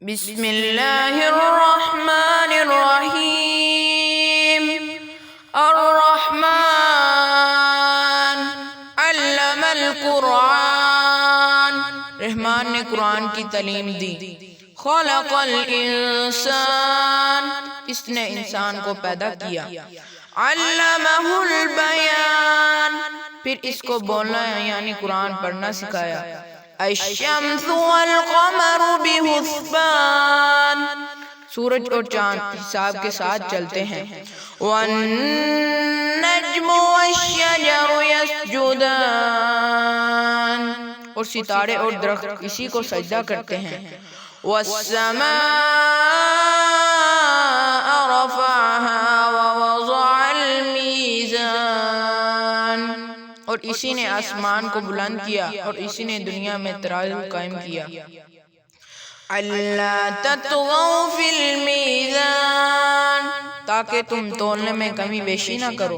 بسم اللہ الرحمن الرحیم الرحمن علم القرآن، رحمان نے قرآن کی تعلیم دی۔ خلق الانسان، اس نے انسان کو پیدا کیا۔ علمہ البیان، پھر اس کو بولنا یعنی قرآن پڑھنا سکھایا۔ الشمس والقمر بحسبان، سورج اور چاند حساب کے ساتھ چلتے ہیں۔ والنجم والشجر يسجدان، اور ستارے اور درخت اسی کو سجدہ کرتے ہیں۔ والسماء رفعها ووضع الميزان، اور اسی نے آسمان کو بلند کیا اور اسی نے دنیا میں ترازو قائم کیا۔ اللہ تطغوا فی المیزان، تاکہ تم تولنے میں کمی بیشی نہ کرو۔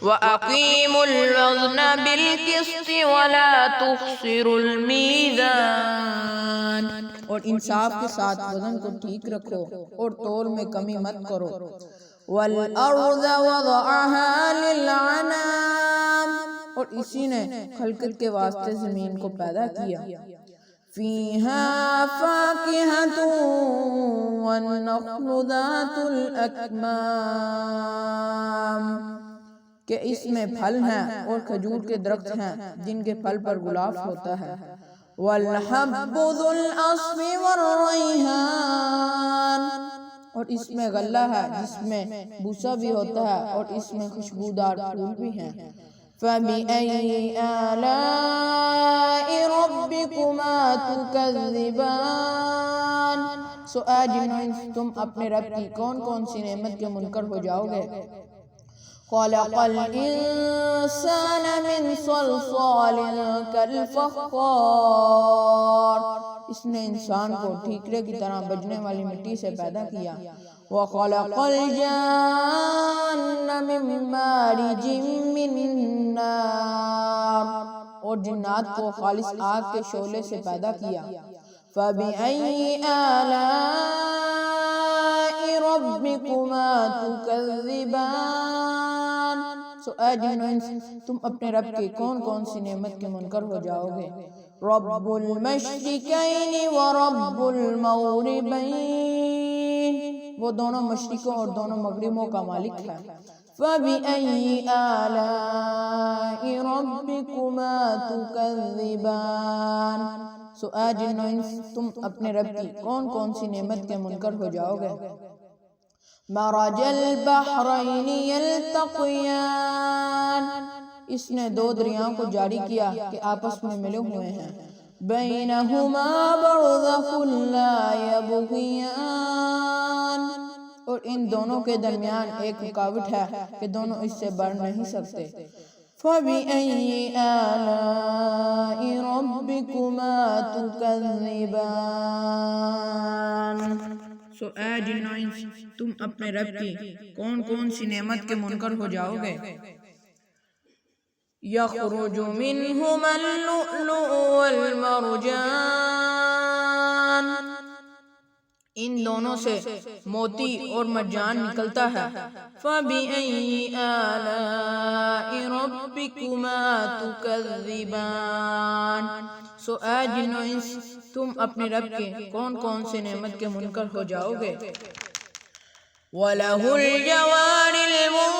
وَأَقِيمُوا الْوَزْنَ بِالْقِسْطِ وَلَا تُخْسِرُوا الْمِيزَانَ، اور انصاف کے ساتھ وزن کو ٹھیک رکھو اور تول میں کمی مت کرو۔ وَالْأَرْضَ وَضَعَهَا لِلْأَنَامِ، اور اسی نے خلقت کے واسطے زمین کو پیدا کیا۔ فِيهَا فَاكِهَةٌ وَالنَّخْلُ ذَاتُ الْأَكْمَامِ، کہ اس میں پھل ہیں اور کھجور کے درخت ہیں جن کے پھل پر غلاف ہوتا ہے۔ وَالْحَبُّ ذُو الْعَصْفِ وَالرَّيْحَانُ، اور اس میں غلہ ہے جس میں بوسا بھی ہوتا ہے اور اس میں خوشبودار پھول بھی ہیں۔ فَبِأَيِّ آلَاءِ رَبِّكُمَا تُكَذِّبَانِ، سو اے جن و انس تم اپنے رب کی کون کون سی نعمت کے منکر ہو جاؤ گے۔ خَلَقَ الْإِنسَانَ مِنْ صَلْصَالٍ كَالْفَخَّارِ، اس نے انسان کو ٹھیکرے کی طرح بجنے والی مٹی سے پیدا کیا۔ وَخَلَقَ الْجَانَّ مِن مَارِجٍ مِّن نَّارٍ، اور جنات کو خالص آگ کے شعلے سے پیدا کیا۔ فَبِأَيِّ آلَاءِ رَبِّكُمَا تُكَذِّبَانِ، سو اے جن و انس تم اپنے رب کی کون کون سی نعمت کے منکر ہو جاؤ گے۔ رب المشرقین ورب المغربین، وہ دونوں مشرقوں اور دونوں مغربوں کا مالک ہے۔ فَبِأَيِّ آلَاءِ رَبِّكُمَا تُكَذِّبَانِ، سو اے جن و انس تم اپنے رب کی کون کون سی نعمت کے منکر ہو جاؤ گے۔ مَرَجَ الْبَحْرَيْنِ يَلْتَقِيَانِ، اس نے دو دریاؤں کو جاری کیا کہ آپس میں ملے ہوئے ہیں۔ بَيْنَهُمَا بَرْزَخٌ لَا يَبْغِيَانِ، اور ان دونوں کے درمیان ایک رکاوٹ ہے کہ دونوں اس سے بڑھ نہیں سکتے۔ فَبِأَيِّ آلَاءِ رَبِّكُمَا تُكَذِّبَانِ، سو اے جن و انس تم اپنے رب کی کون کون سی نعمت کے منکر ہو جاؤ گے۔ یخرج منہما اللؤلؤ والمرجان، ان دونوں سے موتی اور مرجان نکلتا ہے۔ فَبِأَيِّ آلَاءِ رَبِّكُمَا تُكَذِّبَانِ، سو اے جن و انس تم اپنے رب کے کون کون سے نعمت کے منکر ہو جاؤ گے۔ وَلَهُ الْجَوَارِ الْمُنشَآتُ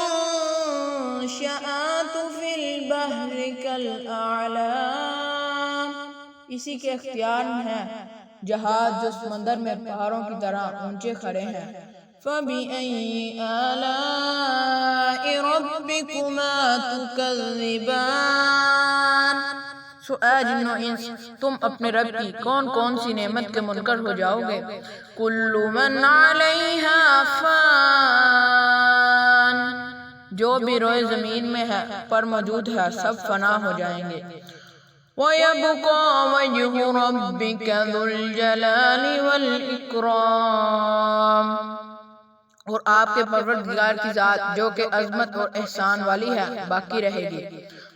فِي الْبَحْرِ كَالْأَعْلَامِ، اسی کے اختیار میں ہے جہاز جو سمندر میں پہاڑوں کی طرح اونچے کھڑے ہیں۔ فَبِأَيِّ آلَاءِ رَبِّكُمَا تُكَذِّبَانِ، سو اے جن و انس تم اپنے رب کی کون کون سی نعمت کے منکر ہو جاؤ گے۔ کُلُّ مَنْ عَلَيْهَا فَانٍ، جو بھی روئے زمین میں ہے پر موجود ہے سب فنا ہو جائیں گے۔ وَيَبْقَى وَجْهُ رَبِّكَ ذُو الْجَلَالِ وَالْإِكْرَامِ، اور آپ کے پروردگار کی ذات جو کہ عظمت اور احسان والی ہے باقی رہے گی۔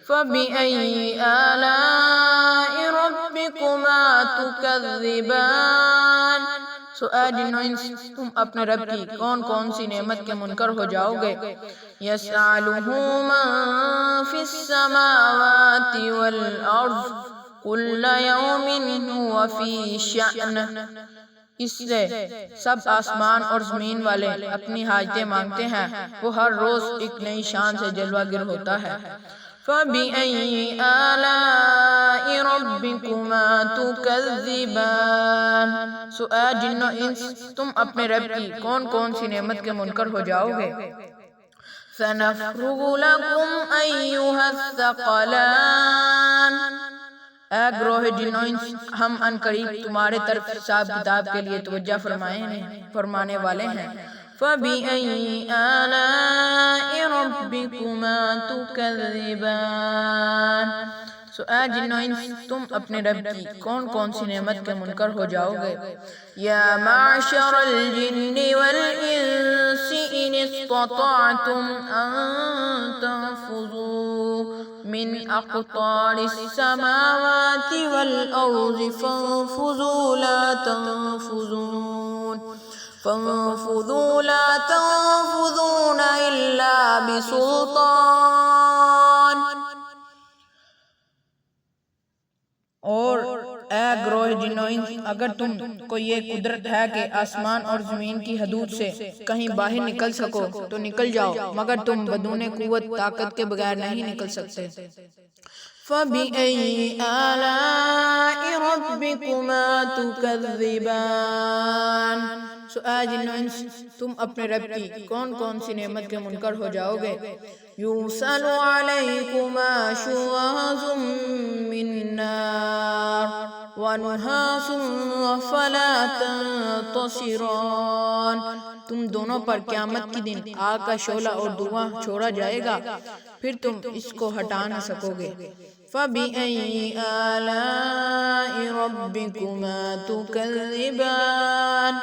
فَبِأَيِّ آلَاءِ رَبِّكُمَا تُكَذِّبَانِ، سو اے جن و انس تم اپنے رب کی کون کون سی نعمت کے منکر ہو جاؤ گے. یسألہ من فی السماوات والارض کل یوم هو فی شأن. اس سے سب آسمان اور زمین والے اپنی حاجتیں مانگتے ہیں، وہ ہر روز ایک نئی شان سے جلوہ گر ہوتا ہے. فَبِأَيِّ آلَاءِ رَبِّكُمَا تُكَذِّبَانِ. سو اے جن و انس تم اپنے رب کی کون کون سی نعمت کے منکر ہو جاؤ گے. سَنَفْرُغُ لَكُمْ أَيُّهَا الثَّقَلَانِ. اے گروہ جن و انس ہم ان قریب تمہارے طرف حساب کتاب کے لیے توجہ فرمانے والے ہیں. فَبِأَيِّ آلَاءِ رَبِّكُمَا تُكَذِّبَانِ. سو اے جن و انس تم اپنے رب کی کون کون سی نعمت کے منکر ہو جاؤ گے. یا معشر الجن والانس ان استطعتم ان تنفذوا من اقطار السماوات والارض فانفذوا لا تنفذون الا بسلطان. اور اے گروہ جن و انس اگر تم کو یہ قدرت ہے کہ آسمان اور زمین کی حدود سے کہیں باہر نکل سکو تو نکل جاؤ، مگر تم بدون قوت طاقت کے بغیر نہیں نکل سکتے. فَبِأَيِّ آلَاءِ رَبِّكُمَا تُكَذِّبَانِ. سو اے جن و انس تم اپنے رب کی کون کون سی نعمت کے منکر ہو جاؤ گے. یُرْسَلُ عَلَيْكُمَا شُوَاظٌ مِّن نَّارٍ وَنُحَاسٌ فَلَا تَنتَصِرَانِ. تم دونوں پر قیامت کے دن آگ کا شعلہ اور دھواں چھوڑا جائے گا، پھر تم اس کو ہٹا نہ سکو گے. فَبِأَيِّ آلَاءِ رَبِّكُمَا تُكَذِّبَانِ.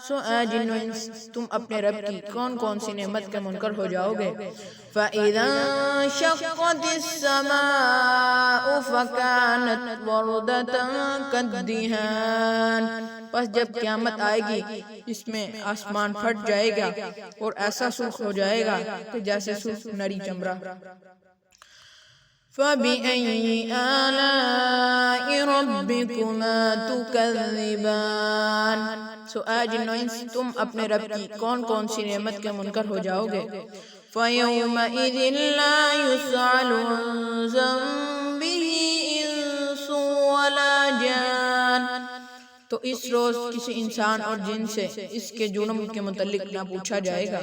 سو اے جن و انس تم اپنے رب کی کون کون سی نعمت کے منکر ہو جاؤ گے. فَإِذَا انشَقَّتِ السَّمَاءُ فَكَانَتْ وَرْدَةً كَالدِّهَانِ. پس جب قیامت آئے گی اس میں آسمان پھٹ جائے گا اور ایسا سرخ ہو جائے گا کہ جیسے سرخ نری چمڑا. فَبِأَيِّ آلَاءِ رَبِّكُمَا تُكَذِّبَانِ. سو اے جن و انس تم اپنے رب کی کون کون سی نعمت کے منکر ہو جاؤ گے. فَيَوْمَئِذٍ لَا يُسْأَلُ عَنْ ذَنبِهِ إِنسٌ وَلَا جَانٌ. تو اس روز کسی انسان اور جن سے اس کے جرم کے متعلق نہ پوچھا جائے گا.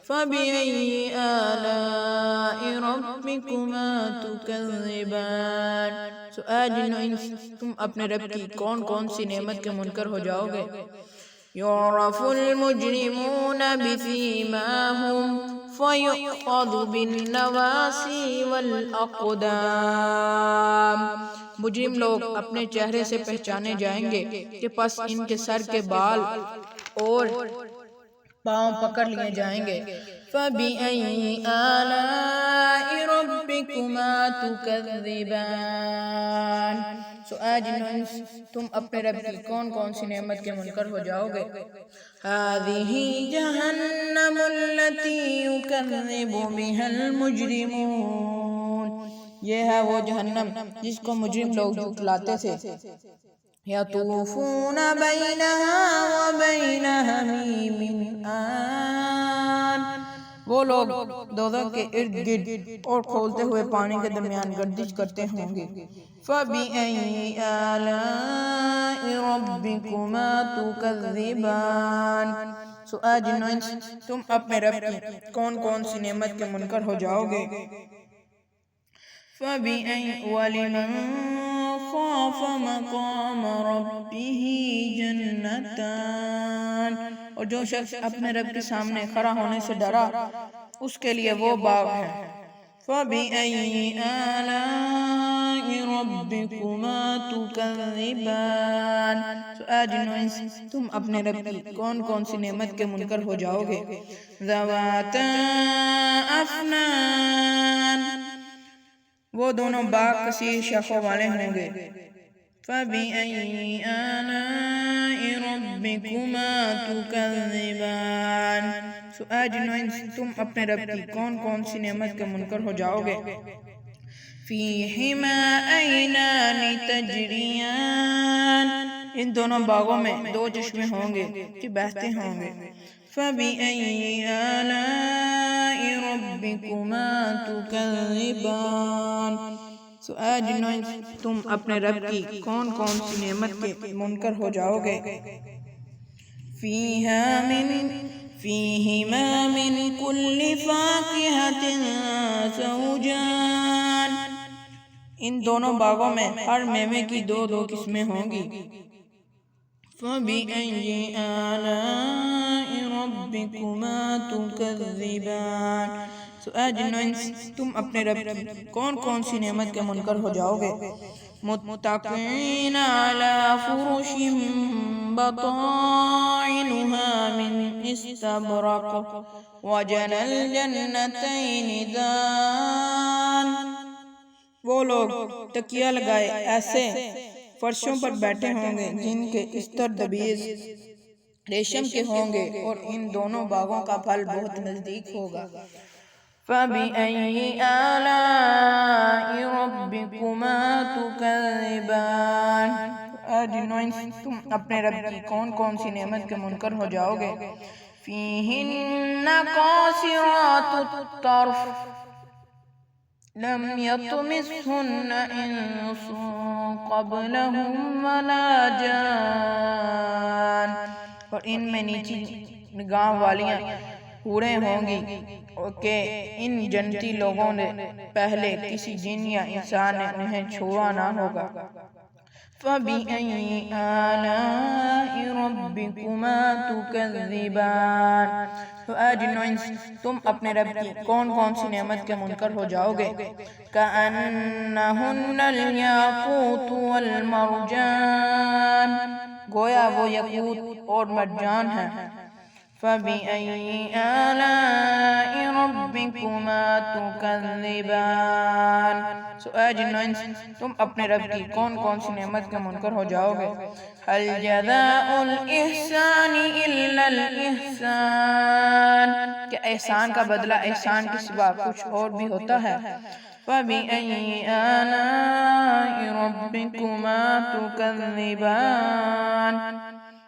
فَبِأَيِّ آلَاءِ رَبِّكُمَا تُكَذِّبَانِ. سو اے جن و انس تم اپنے رب کی کون کون سی نعمت کے منکر ہو جاؤ گے. يُعْرَفُ الْمُجْرِمُونَ بِسِيمَاهُمْ فَيُؤْخَذُ بِالنَّوَاصِي وَالْأَقْدَامِ. مجرم لوگ اپنے چہرے سے پہچانے جائیں گے کہ پس ان کے سر کے بال اور پاؤں پکڑ لیے جائیں گے. فَبِأَيِّ آلَاءِ رَبِّكُمَا تُكَذِّبَانِ. سو اے جن و انس تم اپنے رب کی کون کون سی نعمت کے منکر ہو جاؤ گے. هَٰذِهِ جَهَنَّمُ الَّتِي يُكَذِّبُ بِهَا الْمُجْرِمُونَ. یہ ہے وہ جہنم جس کو مجرم لوگ جھٹلاتے تھے. يَطُوفُونَ بَيْنَهَا وَبَيْنَ حَمِيمٍ آنٍ. وہ لوگ دوزخ کے ارد گرد اور کھولتے ہوئے پانی کے درمیان گردش کرتے ہوں گے. فَبِأَيِّ آلَاءِ رَبِّكُمَا تُكَذِّبَانِ. سو اے جن و انس تم اپنے رب کی کون کون سی نعمت کے منکر ہو جاؤ گے. فَبِأَيِّ وَلِمَنْ خَافَ مَقَامَ رَبِّهِ جَنَّتَانِ. اور جو شخص اپنے رب کے سامنے کھڑا ہونے سے ڈرا اس کے لیے وہ باغ ہے. فَبِأَيِّ آلَاءِ رَبِّكُمَا تُكَذِّبَانِ. سو اے جن و انس تم اپنے رب کی کون کون سی نعمت کے منکر ہو جاؤ گے. ذَوَاتَا أَفْنَانٍ. وہ دونوں باغ کثیر شاخوں والے ہوں گے. فَبِأَيِّ آلَاءِ رَبِّكُمَا ربکما تکذبان، سو اے جنوں انس تم اپنے رب کی کون کون سی نعمت کے منکر ہو جاؤ گے؟ فیہما عینان تجریان، ان دونوں باغوں میں دو چشمے ہوں گے کہ بہتے ہوں گے۔ فَبِأَيِّ آلَاءِ رَبِّكُمَا تُكَذِّبَانِ، سو اے جنوں انس تم اپنے رب کی کون کون سی نعمت کے منکر ہو جاؤ گے؟ فِيهِمَا مِن كُلِّ فَاكِهَةٍ زَوْجَانِ، ان دونوں باغوں میں ہر میوے کی دو دو قسمیں ہوں گی۔ فَبِأَيِّ آلَاءِ رَبِّكُمَا تُكَذِّبَانِ، سو اے جنوں انس تم اپنے رب کی کون کون سی نعمت کے منکر ہو جاؤ گے؟ متکئین علی فرش بطائنها من استبرق وجنى الجنتین دان، وہ لوگ تکیہ لگائے ایسے فرشوں پر بیٹھے ہوں گے جن کے استر دبیز ریشم کے ہوں گے اور ان دونوں باغوں کا پھل بہت نزدیک ہوگا۔ فَبِأَيِّ آلَاءِ رَبِّكُمَا تُكَذِّبَانِ، اے جنوں انس تم اپنے رب کی کون کون سی نعمت کے منکر ہو جاؤ گے؟ فِيهِنَّ قَاصِرَاتُ الطَّرْفِ لَمْ يَطْمِثْهُنَّ إِنسٌ قَبْلَهُمْ وَلَا جَانٌ، اور ان میں نیچی نگاہ والیاں حوریں ہوں گی کہ ان جنتی لوگوں نے پہلے کسی جن یا انسان نے انہیں چھوا نہ ہوگا۔ فَبِأَيِّ آلَاءِ رَبِّكُمَا تُكَذِّبَانِ، تو اے جنوں انس تم اپنے رب کی کون کون سی نعمت کے منکر ہو جاؤ گے؟ كَأَنَّهُنَّ الْيَاقُوتُ وَالْمَرْجَانُ، گویا وہ یاقوت اور مرجان ہیں۔ فَبِأَيِّ آلَاءِ رَبِّكُمَا تُكَذِّبَانِ، سو اے جنوں انس تم اپنے رب کی کون کون سی نعمت کے منکر ہو جاؤ گے؟ هَلْ جَزَاءُ الْإِحْسَانِ إِلَّا الْإِحْسَانُ، کہ احسان کا بدلہ احسان کے سوا کچھ اور بھی ہوتا ہے؟ فَبِأَيِّ آلَاءِ رَبِّكُمَا تُكَذِّبَانِ،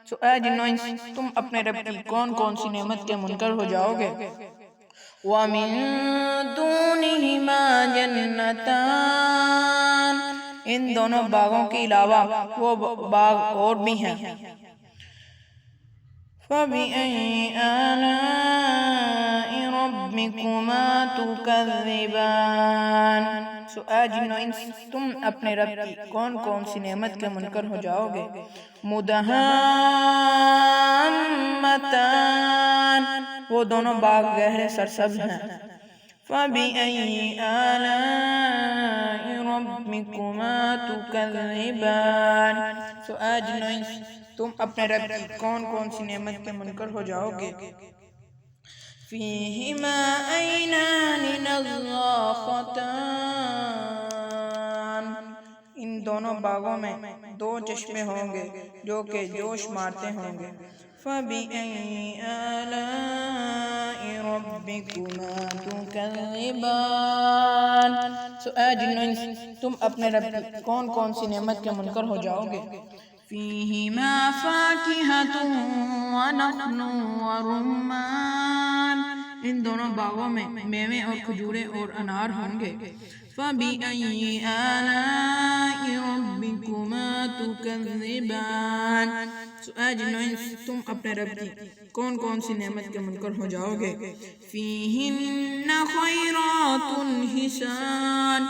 سو اے جنوں انس تم اپنے رب کی کون کون سی نعمت کے منکر ہو جاؤ گے؟ وَمِن دُونِهِمَا جَنَّتَانِ، ان دونوں باغوں کے علاوہ وہ باغ اور بھی ہیں۔ فَبِأَيِّ آلَاءِ رَبِّكُمَا تُكَذِّبَانِ، سو اے جنوں انس تم اپنے رب کی کون کون سی نعمت کے منکر ہو جاؤ گے؟ مُدْحَامَّتَانِ، وہ دونوں باغ گہرے سرسبز ہیں۔ فَبِأَيِّ آلَاءِ رَبِّكُمَا تُكَذِّبَانِ، سو اے جنوں انس تم اپنے رب کی کون کون سی نعمت کے منکر ہو جاؤ گے؟ فِيهِمَا عَيْنَانِ نَضَّاخَتَانِ، ان دونوں باغوں میں دو چشمے ہوں گے جو کہ جوش مارتے ہوں گے۔ فَبِأَيِّ آلَاءِ رَبِّكُمَا تُكَذِّبَانِ، سو اے جنوں انس تم اپنے رب کی کون کون سی نعمت کے منکر ہو جاؤ گے؟ فِيهِمَا فَاكِهَةٌ وَنَخْلٌ وَرُمَّانٌ، ان دونوں باغوں میں میوے اور کھجورے اور انار ہوں گے۔ فَبِأَيِّ آلَاءِ رَبِّكُمَا تُكَذِّبَانِ، سو اے جنوں انس تم اپنے رب کی کون کون سی نعمت کے منکر ہو جاؤ گے؟ فِيهِنَّ خَيْرَاتٌ حِسَانٌ،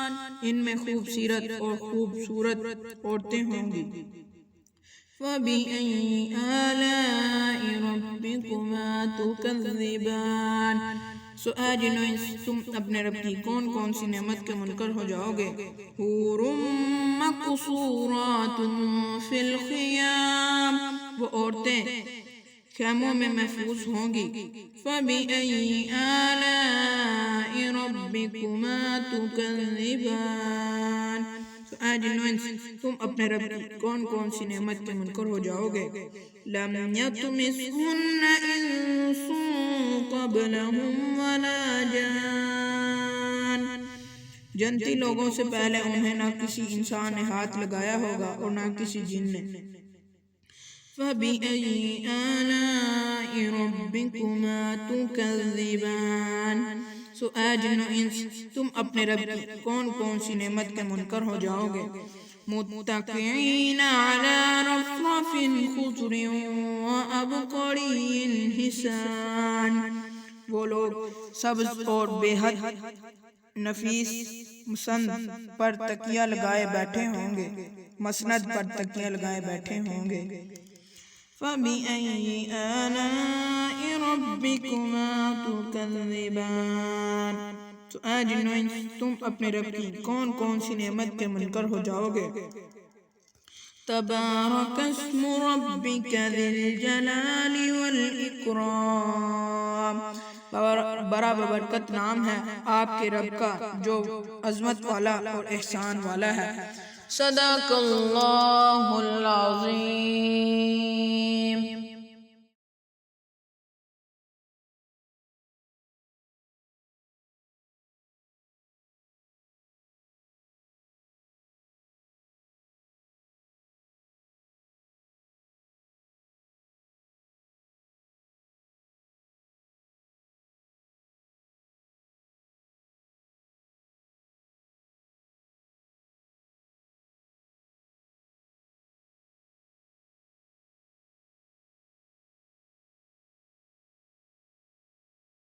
ان میں خوبصورت اور خوبصورت عورتیں ہوں گی۔ فَبِأَيِّ آلَاءِ رَبِّكُمَا تُكَذِّبَانِ، سو اے جنوں انس تم اپنے رب کی کون کون سی نعمت کے منکر ہو جاؤ گے؟ حور مقصورات فی الخیام، وہ عورتیں خیموں میں محفوظ ہوں گی۔ فَبِأَيِّ آلَاءِ رَبِّكُمَا تُكَذِّبَانِ، اے جنو انس تم اپنے رب کی کون کون سی نعمت کے منکر ہو جاؤ گے. لم یطمثہن انس قبلہم ولا جان، جنتی لوگوں سے پہلے انہیں نہ کسی انسان نے ہاتھ لگایا ہوگا اور نہ کسی جن نے. فَبِأَيِّ آلَاءِ رَبِّكُمَا تُكَذِّبَانِ، سو اے جن و انس تم اپنے رب کی کون کون سی نعمت کے منکر ہو جاؤ گے. مُتَّكِئِينَ عَلَى رَفْرَفٍ خُضْرٍ وَأَبْقَرِيٍّ حِسَانٍ، وہ لوگ سبز اور بے حد نفیس مسند پر تکیہ لگائے بیٹھے ہوں گے، مسند پر تکیہ لگائے بیٹھے ہوں گے. فَبِأَيِّ آلَاءِ رَبِّكُمَا تُكَذِّبَانِ، تو اے جن و انس تم اپنے رب کی کون کون سی نعمت کے منکر ہو جاؤ گے. تبارک اسم ربک ذی الجلال والاکرام، بڑا ببرکت نام ہے آپ کے رب کا جو عظمت والا اور احسان والا ہے. صدق اللہ العظیم.